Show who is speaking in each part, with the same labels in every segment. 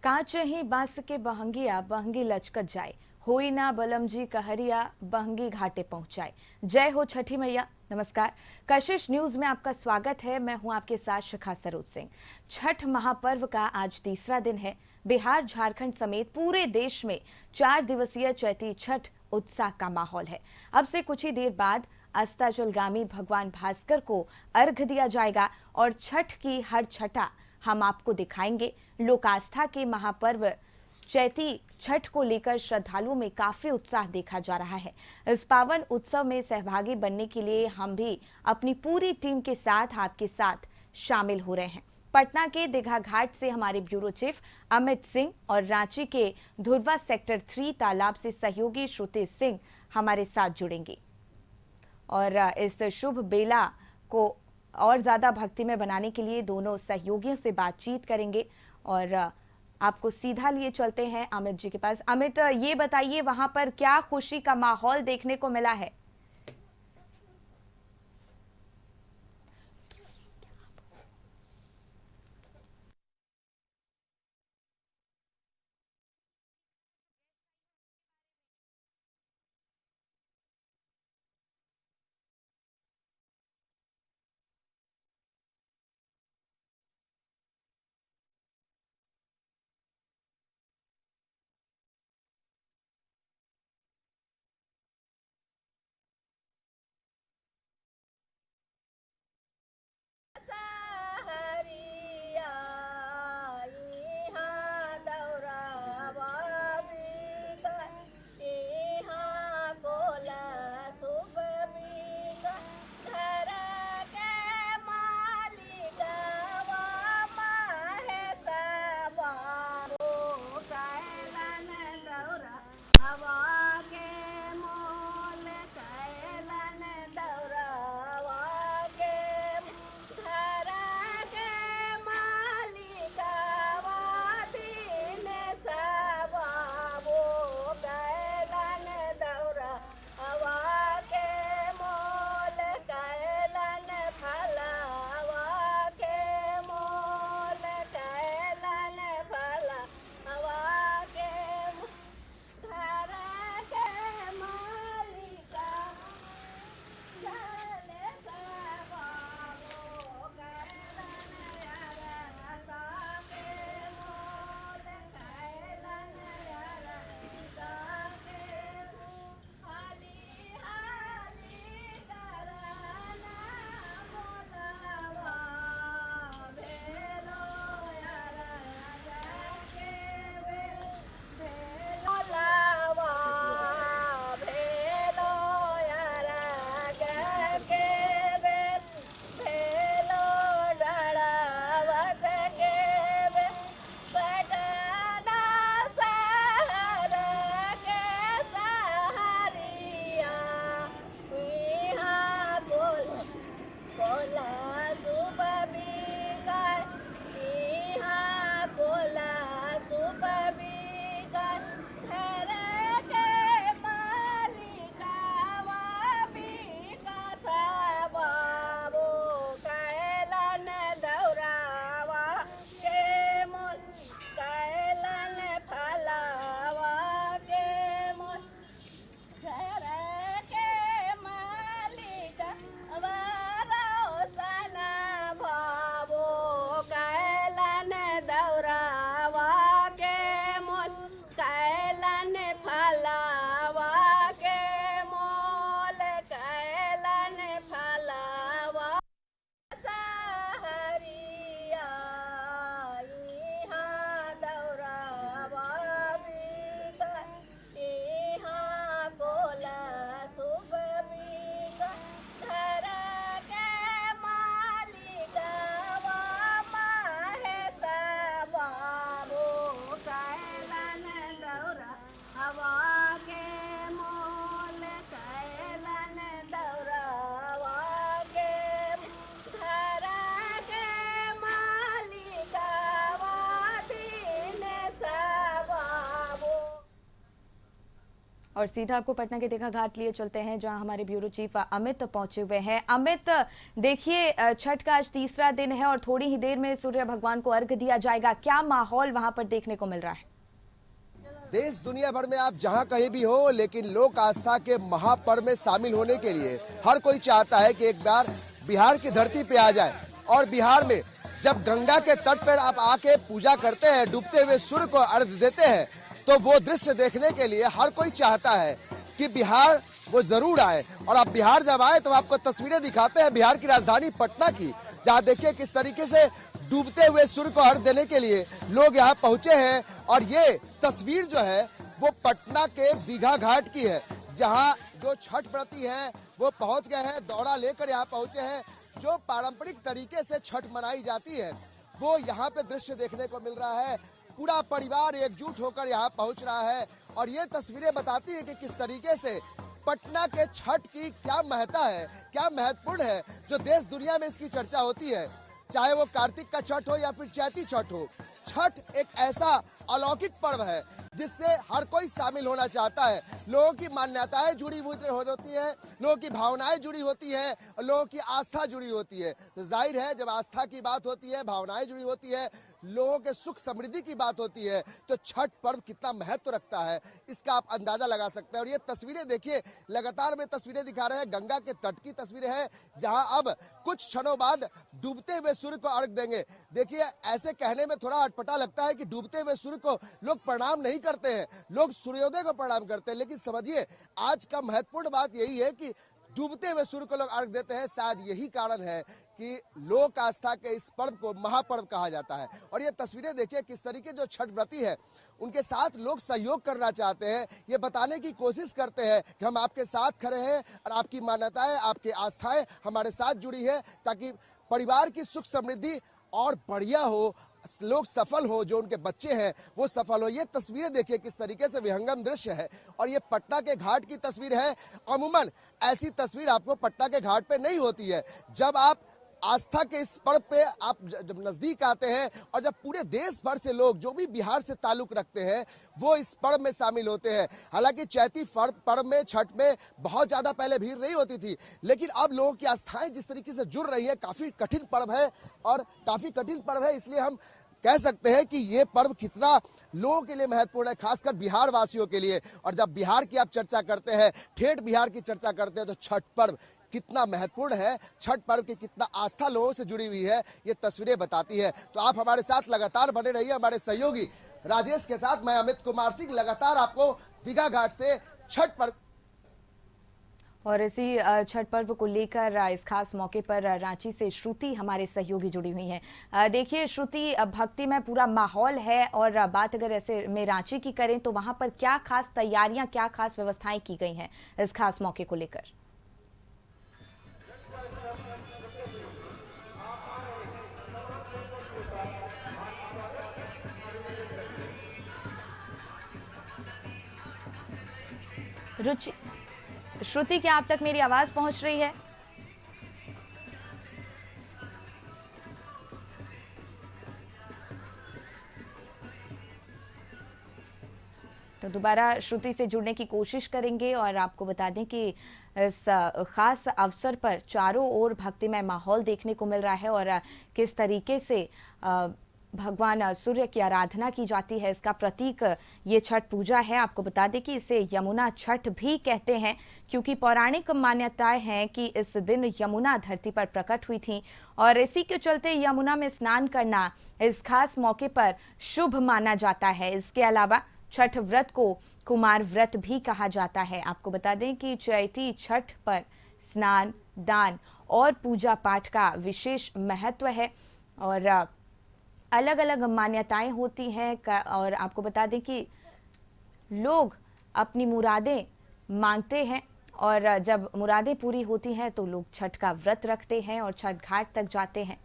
Speaker 1: काचही बांस के बहंगिया बहंगी लचकत जाए, होई ना बलमजी कहरिया बहंगी घाटे पहुंचाए। जय हो छठी मैया। नमस्कार, कशिश न्यूज में आपका स्वागत है। मैं हूं आपके साथ शिखा सरोज सिंह। छठ महापर्व का आज तीसरा दिन है। बिहार, झारखंड समेत पूरे देश में 4 दिवसीय चैती छठ उत्साह का माहौल है। अब से कुछ ही देर बाद अस्ताचलगामी भगवान भास्कर को अर्घ दिया जाएगा और छठ की हर छठा हम आपको दिखाएंगे। लोक आस्था के महापर्व चैती छठ को लेकर श्रद्धालुओं में काफी उत्साह देखा जा रहा है। इस पावन उत्सव में सहभागी बनने के लिए हम भी अपनी पूरी टीम के साथ आपके साथ शामिल हो रहे हैं। पटना के दीघा घाट से हमारे ब्यूरो चीफ अमित सिंह और रांची के धुरवा सेक्टर 3 तालाब से सहयोगी श्रुति सिंह हमारे साथ जुड़ेंगे और इस शुभ बेला को और ज्यादा भक्तिमय बनाने के लिए दोनों सहयोगियों से बातचीत करेंगे। और आपको सीधा लिए चलते हैं अमित जी के पास। अमित, ये बताइए वहां पर क्या खुशी का माहौल देखने को मिला है? और सीधा आपको पटना के दीघा घाट लिए चलते हैं, जहां हमारे ब्यूरो चीफ अमित पहुंचे हुए हैं। अमित, देखिए छठ का आज तीसरा दिन है और थोड़ी ही देर में सूर्य भगवान को अर्घ्य दिया जाएगा। क्या माहौल वहां पर देखने को मिल रहा है?
Speaker 2: देश दुनिया भर में आप जहां कहीं भी हो, लेकिन लोक आस्था के महापर्व में शामिल होने के लिए हर कोई चाहता है कि एक बार बिहार की धरती पे आ जाए। और बिहार में जब गंगा के तट पर आप आके पूजा करते हैं, डूबते हुए सूर्य को अर्घ्य देते हैं, तो वो दृश्य देखने के लिए हर कोई चाहता है कि बिहार वो जरूर आए। और आप बिहार जब आए तो आपको तस्वीरें दिखाते हैं बिहार की राजधानी पटना की, जहाँ देखिए किस तरीके से डूबते हुए सूर्य को अर्घ्य देने के लिए लोग यहाँ पहुंचे हैं। और ये तस्वीर जो है वो पटना के दीघा घाट की है, जहाँ जो छठ व्रती हैं वो पहुंच गए हैं, दौड़ा लेकर यहाँ पहुंचे हैं। जो पारंपरिक तरीके से छठ मनाई जाती है वो यहाँ पे दृश्य देखने को मिल रहा है। पूरा परिवार एकजुट होकर यहाँ पहुंच रहा है और ये तस्वीरें बताती है कि किस तरीके से पटना के छठ की क्या महत्ता है, क्या महत्वपूर्ण है, जो देश दुनिया में इसकी चर्चा होती है। चाहे वो कार्तिक का छठ हो या फिर चैती छठ हो, छठ एक ऐसा अलौकिक पर्व है जिससे हर कोई शामिल होना चाहता है। लोगों की मान्यताएं जुड़ी हुई होती है, लोगों की भावनाएं जुड़ी होती है और लोगों की आस्था जुड़ी होती है। तो जाहिर है जब आस्था की बात होती है, भावनाएं जुड़ी होती है, लोगों के सुख समृद्धि की बात होती है, तो छठ पर्व कितना महत्व रखता है इसका आप अंदाजा लगा सकते हैं। और ये तस्वीरें देखिए, लगातार में तस्वीरें दिखा रहे हैं, गंगा के तट की तस्वीरें हैं, जहां अब कुछ क्षणों बाद डूबते हुए सूर्य को अर्घ्य देंगे। देखिए, ऐसे कहने में थोड़ा अटपटा लगता है कि डूबते हुए सूर्य को लोग प्रणाम नहीं करते हैं, लोग सूर्योदय को प्रणाम करते हैं। लेकिन समझिए, आज का महत्वपूर्ण बात यही है कि डूबते हुए सूर्य को लोग अर्घ्य देते हैं। शायद यही कारण है कि लोक आस्था के इस पर्व को महापर्व कहा जाता है। और ये तस्वीरें देखिए किस तरीके जो छठ व्रती है उनके साथ लोग सहयोग करना चाहते हैं, ये बताने की कोशिश करते हैं कि हम आपके साथ खड़े हैं और आपकी मान्यताएं, आपकी आस्थाएं हमारे साथ जुड़ी है, ताकि परिवार की सुख समृद्धि और बढ़िया हो, लोग सफल हो, जो उनके बच्चे हैं वो सफल हो। ये तस्वीरें देखिए किस तरीके से विहंगम दृश्य है और ये पटना के घाट की तस्वीर है। अमूमन ऐसी तस्वीर आपको पटना के घाट पे नहीं होती है। जब आप आस्था के इस पर्व पे आप जब नजदीक आते हैं और जब पूरे देश भर से लोग जो भी बिहार से ताल्लुक रखते हैं वो इस पर्व में शामिल होते हैं। हालांकि चैती पर्व में, छठ में बहुत ज्यादा पहले भीड़ नहीं होती थी, लेकिन अब लोगों की आस्थाएं जिस तरीके से जुड़ रही है, काफी कठिन पर्व है और काफी कठिन पर्व है। इसलिए हम कह सकते हैं कि ये पर्व कितना लोगों के लिए महत्वपूर्ण है, खासकर बिहार वासियों के लिए। और जब बिहार की आप चर्चा करते हैं, ठेठ बिहार की चर्चा करते हैं, तो छठ पर्व कितना महत्वपूर्ण है, छठ पर्व की कितना आस्था लोगों से जुड़ी हुई है, ये तस्वीरें बताती है। तो आप हमारे साथ लगातार बने रहिए, हमारे सहयोगी राजेश के साथ मैं अमित कुमार सिंह लगातार आपको दीघा घाट से छठ पर्व
Speaker 1: और इसी छठ पर्व को लेकर इस खास मौके पर रांची से श्रुति हमारे सहयोगी जुड़ी हुई हैं। देखिए श्रुति, भक्ति में पूरा माहौल है और बात अगर ऐसे में रांची की करें तो वहां पर क्या खास तैयारियां, क्या खास व्यवस्थाएं की गई हैं इस खास मौके को लेकर? रुचि, श्रुति, क्या आप तक मेरी आवाज पहुंच रही है? तो दोबारा श्रुति से जुड़ने की कोशिश करेंगे और आपको बता दें कि इस खास अवसर पर चारों ओर भक्तिमय माहौल देखने को मिल रहा है और किस तरीके से भगवान सूर्य की आराधना की जाती है, इसका प्रतीक ये छठ पूजा है। आपको बता दें कि इसे यमुना छठ भी कहते हैं, क्योंकि पौराणिक मान्यताएं हैं कि इस दिन यमुना धरती पर प्रकट हुई थी और इसी के चलते यमुना में स्नान करना इस खास मौके पर शुभ माना जाता है। इसके अलावा छठ व्रत को कुमार व्रत भी कहा जाता है। आपको बता दें कि चैती छठ पर स्नान, दान और पूजा पाठ का विशेष महत्व है और अलग अलग मान्यताएं होती हैं। और आपको बता दें कि लोग अपनी मुरादें मांगते हैं और जब मुरादें पूरी होती हैं तो लोग छठ का व्रत रखते हैं और छठ घाट तक जाते हैं।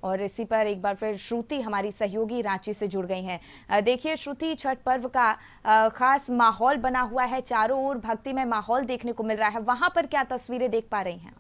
Speaker 1: और इसी पर एक बार फिर श्रुति हमारी सहयोगी रांची से जुड़ गई हैं। देखिए श्रुति, छठ पर्व का खास माहौल बना हुआ है, चारों ओर भक्तिमय माहौल देखने को मिल रहा है, वहां पर क्या तस्वीरें देख पा रही हैं?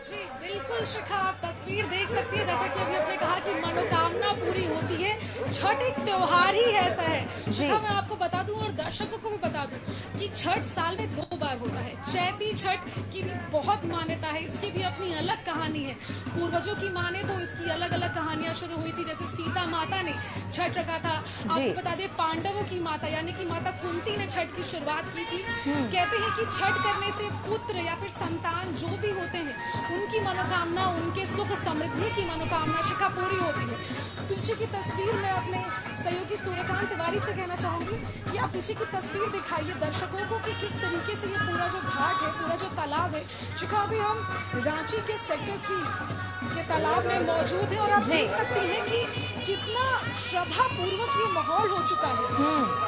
Speaker 3: जी बिल्कुल शिखा, आप तस्वीर देख सकती है। जैसा कि अभी आपने कहा कि मनोकामना पूरी होती है, छठ एक त्योहार ही ऐसा है। शिखा, मैं आपको बता दूं और दर्शकों को भी बता दूं कि छठ साल में 2 बार होता है। चैती छठ की भी बहुत मान्यता है, इसकी भी अपनी अलग कहानी है। पूर्वजों की माने तो इसकी अलग अलग कहानियां शुरू हुई थी। जैसे सीता माता ने छठ रखा था। आपको बता दें, पांडवों की माता यानी कि माता कुंती ने छठ की शुरुआत की थी। कहते हैं कि छठ करने से पुत्र या फिर संतान जो भी होते हैं उनकी मनोकामना, उनके सुख समृद्धि की मनोकामना शिखा पूरी होती है। पीछे की तस्वीर में अपने सहयोगी सूर्यकांत तिवारी से कहना चाहूंगी कि आप पीछे की तस्वीर दिखाइए दर्शकों को कि किस तरीके से ये पूरा जो घाट है, पूरा जो तालाब है। शिखा, अभी हम रांची के सेक्टर 3 के तालाब में मौजूद हैं और आप देख सकती हैं कि कितना श्रद्धा पूर्वक ये माहौल हो चुका है।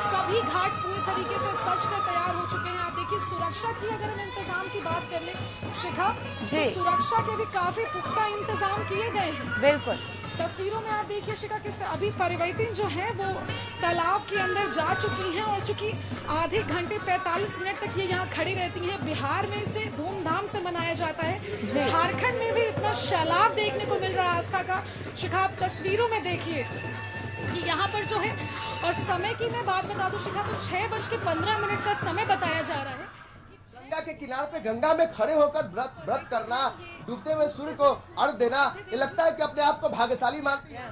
Speaker 3: सभी घाट पूरे तरीके से सज कर तैयार हो चुके हैं। आप देखिए, सुरक्षा की अगर हम इंतजाम की बात कर ले शिखा, तो सुरक्षा के भी काफी पुख्ता इंतजाम किए गए हैं।
Speaker 1: बिल्कुल।
Speaker 3: तस्वीरों में आप देखिए शिखा, किस तरह अभी परिवर्तिन जो है वो तालाब के अंदर जा चुकी हैं और चूंकि आधे घंटे 45 मिनट तक ये यहाँ खड़ी रहती हैं। बिहार में इसे धूमधाम से मनाया जाता है। झारखंड में भी इतना सैलाब देखने को मिल रहा है आस्था का। शिखा, आप तस्वीरों में देखिए कि यहाँ पर जो है, और समय की मैं बात बता दूं शिखा, तो 6:15 का समय बताया जा रहा है।
Speaker 2: गंगा के किनारे पे गंगा में खड़े होकर व्रत करना, डूबते हुए सूर्य को अर्घ देना, ये लगता है कि अपने आप को भाग्यशाली मानती है।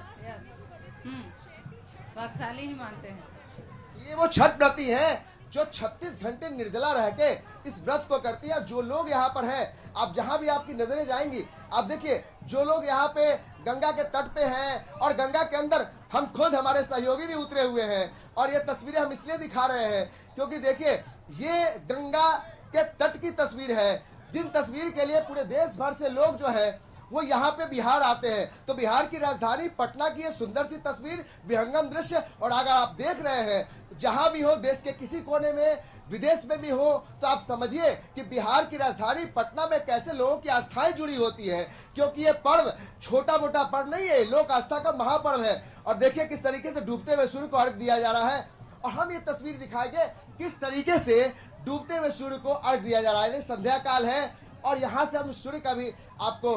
Speaker 4: भाग्यशाली ही मानते हैं।
Speaker 2: ये वो छठ व्रती हैं जो 36 घंटे निर्जला रह के इस व्रत को करती है। जो लोग यहाँ पर हैं, आप जहाँ भी आपकी नजरें जाएंगी, आप देखिए जो लोग यहाँ पे गंगा के तट पे हैं और गंगा के अंदर हम खुद, हमारे सहयोगी भी उतरे हुए हैं। और ये तस्वीरें हम इसलिए दिखा रहे हैं क्योंकि देखिए ये गंगा के तट की तस्वीर है, जिन तस्वीर के लिए पूरे देश भर से लोग जो है वो यहाँ पे बिहार आते हैं। तो बिहार की राजधानी पटना की ये सुंदर सी तस्वीर, विहंगम दृश्य। और अगर आप देख रहे हैं जहां भी हो, देश के किसी कोने में, विदेश में भी हो, तो आप समझिए कि बिहार की राजधानी पटना में कैसे लोगों की आस्थाएं जुड़ी होती है। क्योंकि ये पर्व छोटा मोटा पर्व नहीं है, लोक आस्था का महापर्व है। और देखिए किस तरीके से डूबते हुए सूर्य को अर्घ दिया जा रहा है। और हम ये तस्वीर दिखाएंगे किस तरीके से डूबते हुए सूर्य को अर्घ दिया जा रहा है। संध्या काल है और यहाँ से हम सूर्य का भी आपको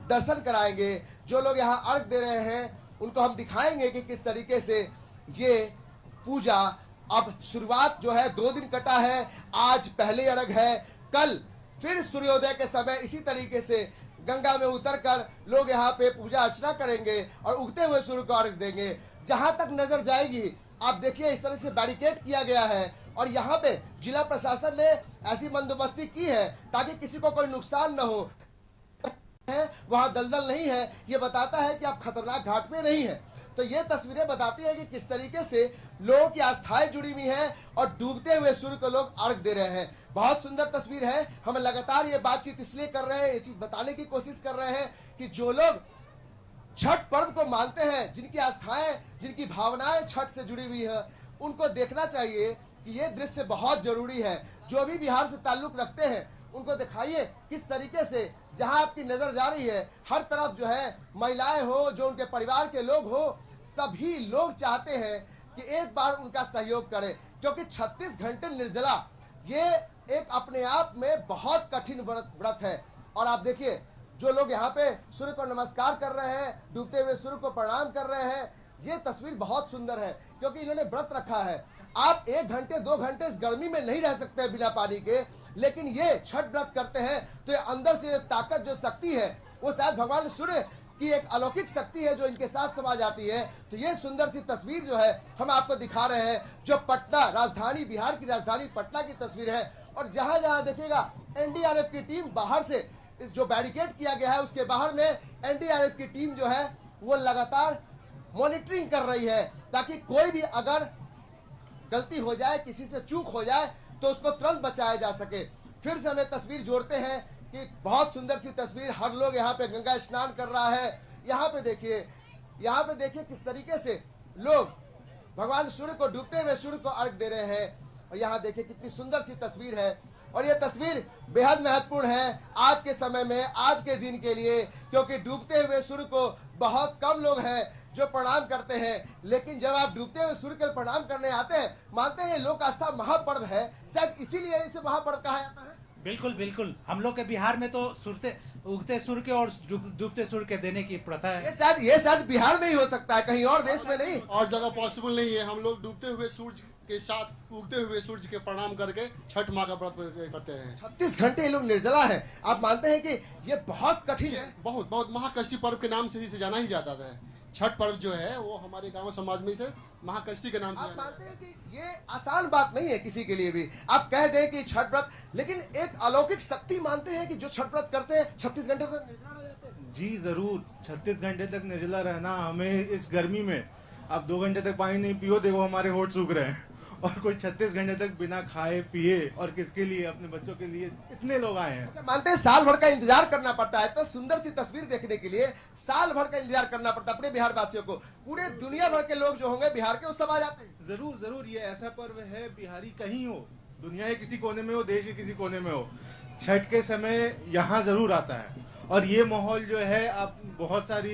Speaker 2: दर्शन कराएंगे। जो लोग यहाँ अर्घ दे रहे हैं उनको हम दिखाएंगे कि किस तरीके से ये पूजा, अब शुरुआत जो है 2 दिन कटा है। आज पहले अर्घ है, कल फिर सूर्योदय के समय इसी तरीके से गंगा में उतरकर लोग यहाँ पे पूजा अर्चना करेंगे और उगते हुए सूर्य को अर्घ देंगे। जहां तक नजर जाएगी आप देखिए इस तरह से बैरिकेड किया गया है और यहाँ पे जिला प्रशासन ने ऐसी बंदोबस्ती की है ताकि किसी को कोई नुकसान न हो। वहां दलदल नहीं है, ये बताता है कि आप खतरनाक घाट में नहीं है। तो ये तस्वीरें बताती है कि किस तरीके से लोगों की आस्थाएं जुड़ी हुई हैं और डूबते हुए सूर्य को लोग अर्घ दे रहे हैं। बहुत सुंदर तस्वीर है। हम लगातार ये बातचीत इसलिए कर रहे हैं, ये चीज बताने की कोशिश कर रहे हैं कि जो लोग छठ पर्व को मानते हैं, जिनकी आस्थाएं, जिनकी भावनाएं छठ से जुड़ी हुई है, उनको देखना चाहिए कि ये दृश्य बहुत जरूरी है। जो भी बिहार से ताल्लुक रखते हैं उनको दिखाइए किस तरीके से जहां आपकी नजर जा रही है हर तरफ जो है महिलाएं हो, जो उनके परिवार के लोग हो, सभी लोग चाहते हैं कि एक बार उनका सहयोग करें। क्योंकि 36 घंटे निर्जला ये एक अपने आप में बहुत कठिन व्रत है। और आप देखिए जो लोग यहाँ पे सूर्य को नमस्कार कर रहे हैं, डूबते हुए सूर्य को प्रणाम कर रहे हैं, ये तस्वीर बहुत सुंदर है क्योंकि इन्होंने व्रत रखा है। आप 1 घंटे 2 घंटे इस गर्मी में नहीं रह सकते बिना पानी के, लेकिन ये छठ व्रत करते हैं तो ये अंदर से ताकत, जो शक्ति है, वो शायद भगवान सूर्य की एक अलौकिक शक्ति है जो इनके साथ समा जाती है। तो ये सुंदर सी तस्वीर जो है हम आपको दिखा रहे हैं, जो पटना राजधानी, बिहार की राजधानी पटना की तस्वीर है। और जहां जहां देखिएगा एनडीआरएफ की टीम बाहर से, इस जो बैरिकेड किया गया है उसके बाहर में एनडीआरएफ की टीम जो है वो लगातार मॉनिटरिंग कर रही है ताकि कोई भी अगर गलती हो जाए, किसी से चूक हो जाए तो उसको तुरंत बचाया जा सके। फिर से हमें तस्वीर जोड़ते हैं कि बहुत सुंदर सी तस्वीर, हर लोग यहाँ पे गंगा स्नान कर रहा है। यहाँ पे देखिए किस तरीके से लोग भगवान सूर्य को, डूबते हुए सूर्य को अर्घ दे रहे हैं। और यहाँ देखिए कितनी सुंदर सी तस्वीर है। और ये तस्वीर बेहद महत्वपूर्ण है आज के समय में, आज के दिन के लिए, क्योंकि डूबते हुए सूर्य को बहुत कम लोग हैं जो प्रणाम करते हैं। लेकिन जब आप डूबते हुए सूर्य के प्रणाम करने आते हैं, मानते हैं लोक आस्था महापर्व है, शायद इसीलिए इसे महापर्व कहा जाता है।
Speaker 5: बिल्कुल बिल्कुल, हम लोग के बिहार में तो उगते सूर्य के और डूबते सूर्य के देने की प्रथा है।
Speaker 2: ये शायद बिहार में ही हो सकता है, कहीं और देश में नहीं।
Speaker 6: और जगह पॉसिबल नहीं है। हम लोग डूबते हुए सूरज के साथ उगते हुए सूरज के प्रणाम करके छठ माँ का व्रत करते हैं।
Speaker 2: 36 घंटे ये लोग निर्जला है। आप मानते हैं कि ये बहुत कठिन है?
Speaker 6: बहुत बहुत महाकष्टी पर्व के नाम से ही जाना ही जाता है। छठ पर्व जो है वो हमारे गांव समाज में से महाकष्टी के नाम से
Speaker 2: आप
Speaker 6: जाना
Speaker 2: मानते हैं कि ये आसान बात नहीं है किसी के लिए भी। आप कह दें कि छठ व्रत, लेकिन एक अलौकिक शक्ति मानते हैं कि जो छठ व्रत करते हैं 36 घंटे तक निर्जला रह जाते हैं।
Speaker 7: जी जरूर, 36 घंटे तक निर्जला रहना। हमें इस गर्मी में आप 2 घंटे तक पानी नहीं पियो, देखो हमारे होठ सूख रहे हैं। और कोई 36 घंटे तक बिना खाए पिए, और किसके लिए? अपने बच्चों के लिए। इतने लोग आए हैं।
Speaker 2: अच्छा, मानते हैं साल भर का इंतजार करना पड़ता है। तो सुंदर सी तस्वीर देखने के लिए साल भर का इंतजार करना पड़ता है अपने बिहार वासियों को। पूरे दुनिया भर के लोग जो होंगे बिहार के, वो सब आ जाते हैं।
Speaker 7: जरूर जरूर, ये ऐसा पर्व है, बिहारी कहीं हो, दुनिया के किसी कोने में हो, देश के किसी कोने में हो, छठ के समय यहाँ जरूर आता है। और ये माहौल जो है, आप बहुत सारी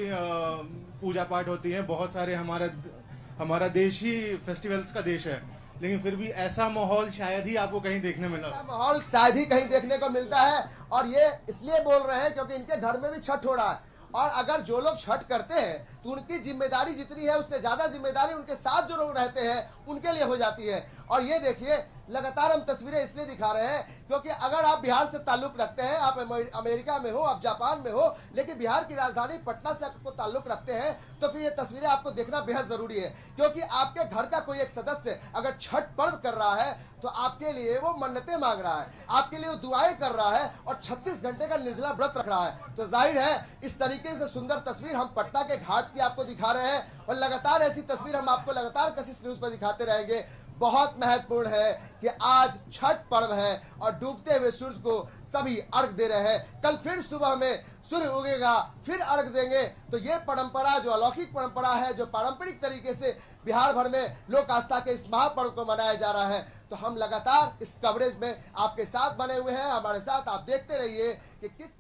Speaker 7: पूजा पाठ होती है, बहुत सारे हमारा देश ही फेस्टिवल्स का देश है, लेकिन फिर भी ऐसा माहौल शायद ही आपको कहीं देखने मिला।
Speaker 2: माहौल शायद ही कहीं देखने को मिलता है। और ये इसलिए बोल रहे हैं क्योंकि इनके घर में भी छठ हो रहा है। और अगर जो लोग छठ करते हैं तो उनकी जिम्मेदारी जितनी है उससे ज्यादा जिम्मेदारी उनके साथ जो लोग रहते हैं उनके लिए हो जाती है। और ये देखिए, लगातार हम तस्वीरें इसलिए दिखा रहे हैं क्योंकि अगर आप बिहार से ताल्लुक रखते हैं, आप अमेरिका में हो, आप जापान में हो, लेकिन बिहार की राजधानी पटना से आपको ताल्लुक रखते हैं, तो फिर ये तस्वीरें आपको देखना बेहद जरूरी है। क्योंकि आपके घर का कोई एक सदस्य अगर छठ पर्व कर रहा है तो आपके लिए वो मन्नतें मांग रहा है, आपके लिए वो दुआएं कर रहा है, और 36 घंटे का निर्जला व्रत रख रहा है। तो जाहिर है इस तरीके से सुंदर तस्वीर हम पटना के घाट की आपको दिखा रहे हैं, और लगातार ऐसी तस्वीर हम आपको लगातार कशिश न्यूज पर दिखाते रहेंगे। बहुत महत्वपूर्ण है कि आज छठ पर्व है और डूबते हुए सूरज को सभी अर्घ दे रहे हैं। कल फिर सुबह में सूर्य उगेगा, फिर अर्घ देंगे। तो ये परंपरा, जो अलौकिक परंपरा है, जो पारंपरिक तरीके से बिहार भर में लोक आस्था के इस महापर्व को मनाया जा रहा है, तो हम लगातार इस कवरेज में आपके साथ बने हुए हैं। हमारे साथ आप देखते रहिए कि किस